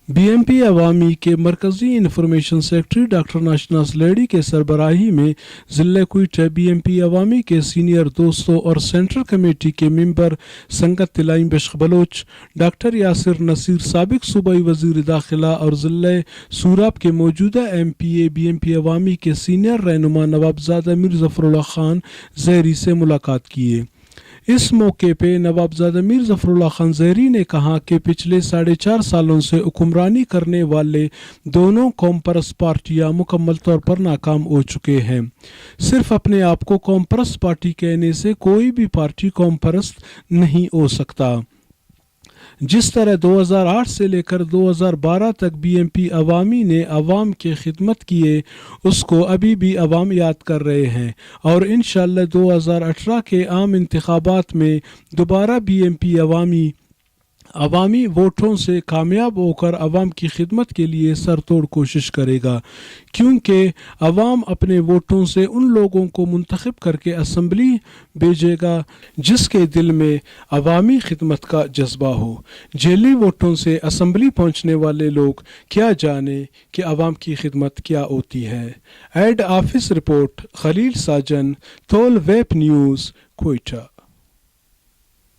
BMP अवामी के मरकज़ी information secretary doctor नाशनास lady के सरबराही में ज़िला कोयटा BMP अवामी के सीनियर दोस्तों और सेंट्रल कमेटी के मेंबर संगत तिलाइम बश्क बलोच, डॉक्टर यासिर नसीर साबिक सूबाई वज़ीर दाखिला और ज़िला सूराब के मौजूदा MPA BMP अवामी के सीनियर रहनुमा नवाबजादा मीर ज़फ़रुल्लाह खान ज़हरी से मुलाकात किए। इस मौके पे नवाबजादा मीर ज़फ़रुल्लाह खान ज़हरी ने कहा कि पिछले 4.5 सालों से हुक्मरानी करने वाले दोनों कौम परस्त पार्टियाँ मुकम्मल तौर पर नाकाम हो चुके हैं। सिर्फ अपने आप को कौम परस्त पार्टी कहने से कोई भी पार्टी कौम परस्त नहीं हो सकता। जिस तरह 2008 से लेकर 2012 तक BMP अवामी ने अवाम की खिदमत किए, उसको अभी भी अवाम याद कर रहे हैं और इंशाअल्लाह 2018 के आम इंतखाबात में दोबारा BMP अवामी वोटों से कामयाब होकर अवाम की खिदमत के लिए सरतोड़ कोशिश करेगा, क्योंकि अवाम अपने वोटों से उन लोगों को मुंतखब करके असम्बली भेजेगा जिसके दिल में अवामी खिदमत का जज्बा हो। जेली वोटों से असम्बली पहुंचने वाले लोग क्या जाने कि अवाम की खिदमत क्या होती है। हेड ऑफिस रिपोर्ट खलील साजन, तोल वेब न्यूज़, कोयटा।